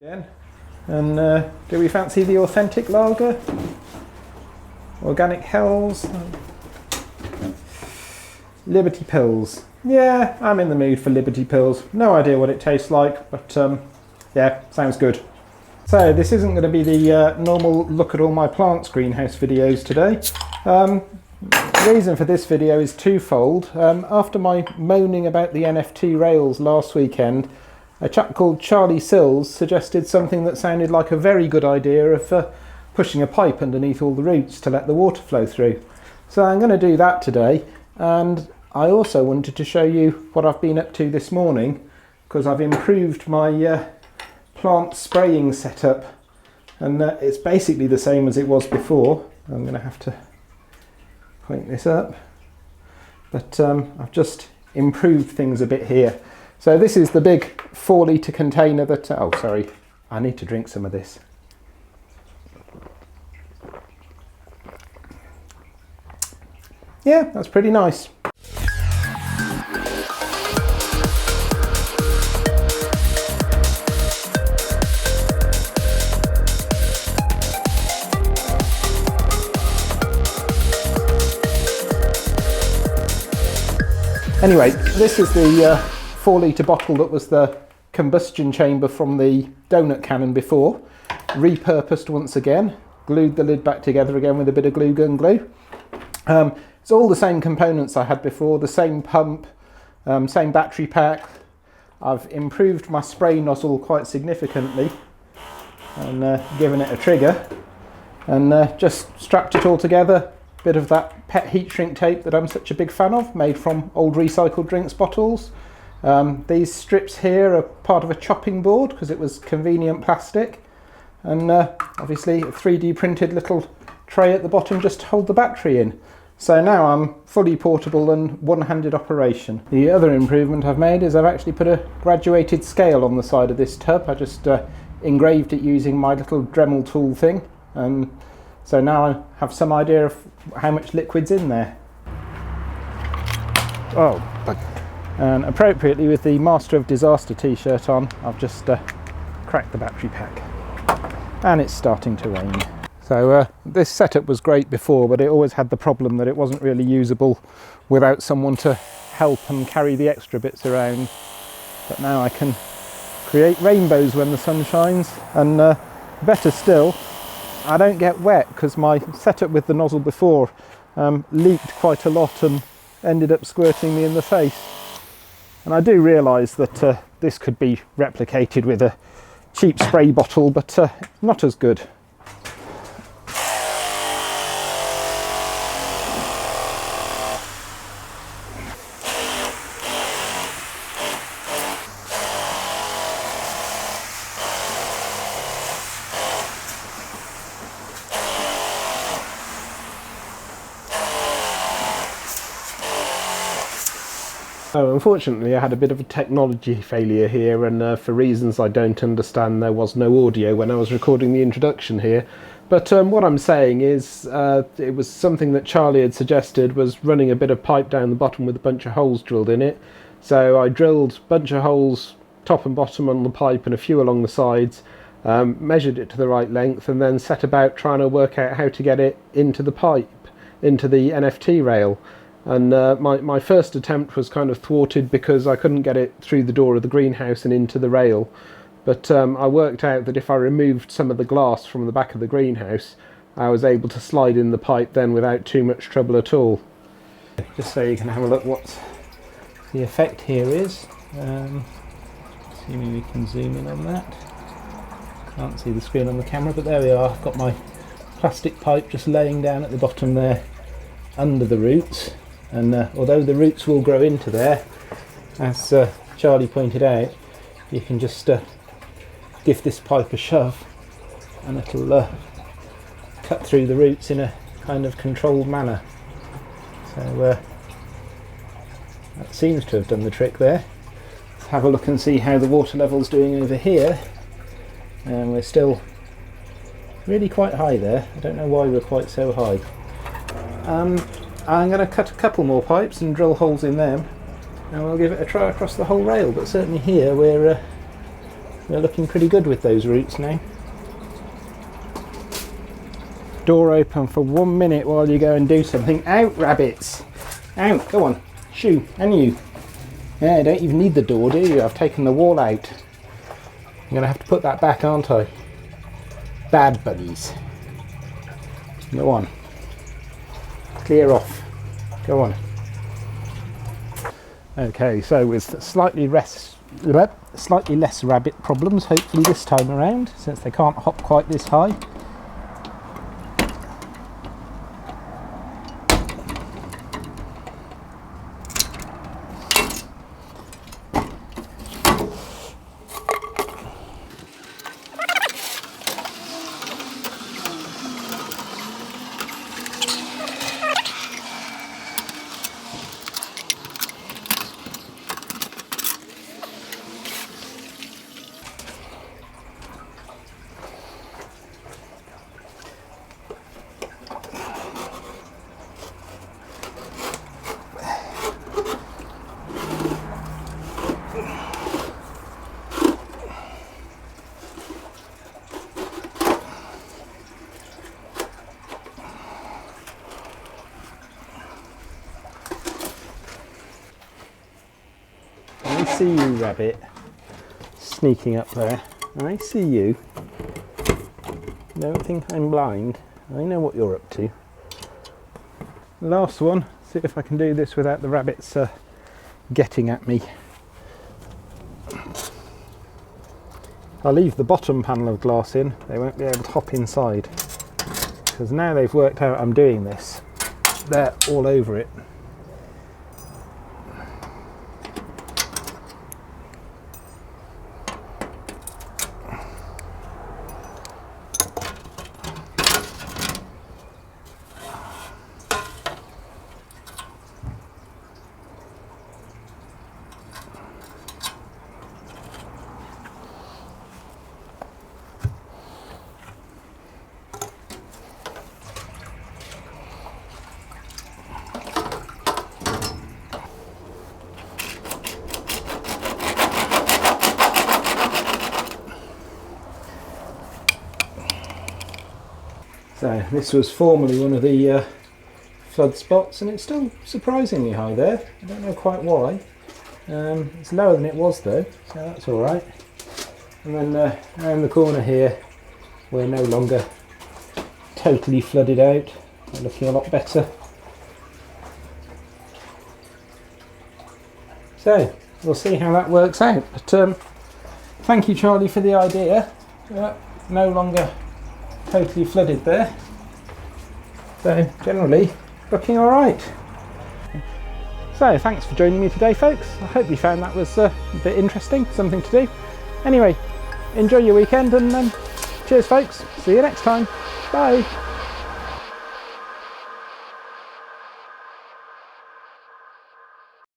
Again. And do we fancy the authentic lager? Organic Hells? Liberty Pills. Yeah, I'm in the mood for Liberty Pills. No idea what it tastes like, but yeah, sounds good. So this isn't going to be the normal look at all my plants greenhouse videos today. The reason for this video is twofold. After my moaning about the NFT rails last weekend, a chap called Charlie Sills suggested something that sounded like a very good idea of pushing a pipe underneath all the roots to let the water flow through. So I'm going to do that today, and I also wanted to show you what I've been up to this morning, because I've improved my plant spraying setup, and it's basically the same as it was before. I'm going to have to point this up, but I've just improved things a bit here. So this is the big 4-litre container that, oh sorry, I need to drink some of this. Yeah, that's pretty nice. Anyway, this is the 4-litre bottle that was the combustion chamber from the donut cannon before, repurposed once again, glued the lid back together again with a bit of glue gun glue. It's all the same components I had before, the same pump, same battery pack. I've improved my spray nozzle quite significantly and given it a trigger, and just strapped it all together. Bit of that pet heat shrink tape that I'm such a big fan of, made from old recycled drinks bottles. These strips here are part of a chopping board because it was convenient plastic, and obviously a 3D printed little tray at the bottom just to hold the battery in. So now I'm fully portable and one-handed operation. The other improvement I've made is I've actually put a graduated scale on the side of this tub. I just engraved it using my little Dremel tool thing, and so now I have some idea of how much liquid's in there. Oh, and appropriately, with the Master of Disaster t-shirt on, I've just cracked the battery pack, and it's starting to rain. So this setup was great before, but it always had the problem that it wasn't really usable without someone to help and carry the extra bits around. But now I can create rainbows when the sun shines, and better still, I don't get wet, because my setup with the nozzle before leaked quite a lot and ended up squirting me in the face. And I do realise that this could be replicated with a cheap spray bottle, but not as good. Oh, unfortunately, I had a bit of a technology failure here, and for reasons I don't understand, there was no audio when I was recording the introduction here. But what I'm saying is, it was something that Charlie had suggested, was running a bit of pipe down the bottom with a bunch of holes drilled in it. So I drilled a bunch of holes top and bottom on the pipe and a few along the sides, measured it to the right length, and then set about trying to work out how to get it into the pipe, into the NFT rail. And my first attempt was kind of thwarted because I couldn't get it through the door of the greenhouse and into the rail. But I worked out that if I removed some of the glass from the back of the greenhouse, I was able to slide in the pipe then without too much trouble at all. Just so you can have a look what the effect here is. Assuming we can zoom in on that. Can't see the screen on the camera, but there we are. I've got my plastic pipe just laying down at the bottom there under the roots. And although the roots will grow into there, as Charlie pointed out, you can just give this pipe a shove and it'll cut through the roots in a kind of controlled manner. So that seems to have done the trick there. Let's have a look and see how the water level's doing over here. And we're still really quite high there. I don't know why we're quite so high. I'm going to cut a couple more pipes and drill holes in them, and we'll give it a try across the whole rail. But certainly here we're They're looking pretty good with those roots now. Door open for 1 minute while you go and do something. Out, rabbits! Out, go on, shoo, and you. Yeah, I don't even need the door, do you? I've taken the wall out. I'm going to have to put that back, aren't I? Bad bunnies. Go on. Clear off. Go on. Okay, so with slightly less rabbit problems, hopefully this time around, since they can't hop quite this high. I see you, rabbit, sneaking up there. I see you. Don't think I'm blind. I know what you're up to. Last one. See if I can do this without the rabbits getting at me. I'll leave the bottom panel of glass in. They won't be able to hop inside. Because now they've worked out I'm doing this, they're all over it. So this was formerly one of the flood spots, and it's still surprisingly high there. I don't know quite why. It's lower than it was though, so that's all right. And then around the corner here, we're no longer totally flooded out. We're looking a lot better. So we'll see how that works out. But thank you, Charlie, for the idea. No longer totally flooded there, so generally looking all right. So thanks for joining me today, folks. I hope you found that was a bit interesting, something to do. Anyway, enjoy your weekend, and cheers folks, see you next time, bye.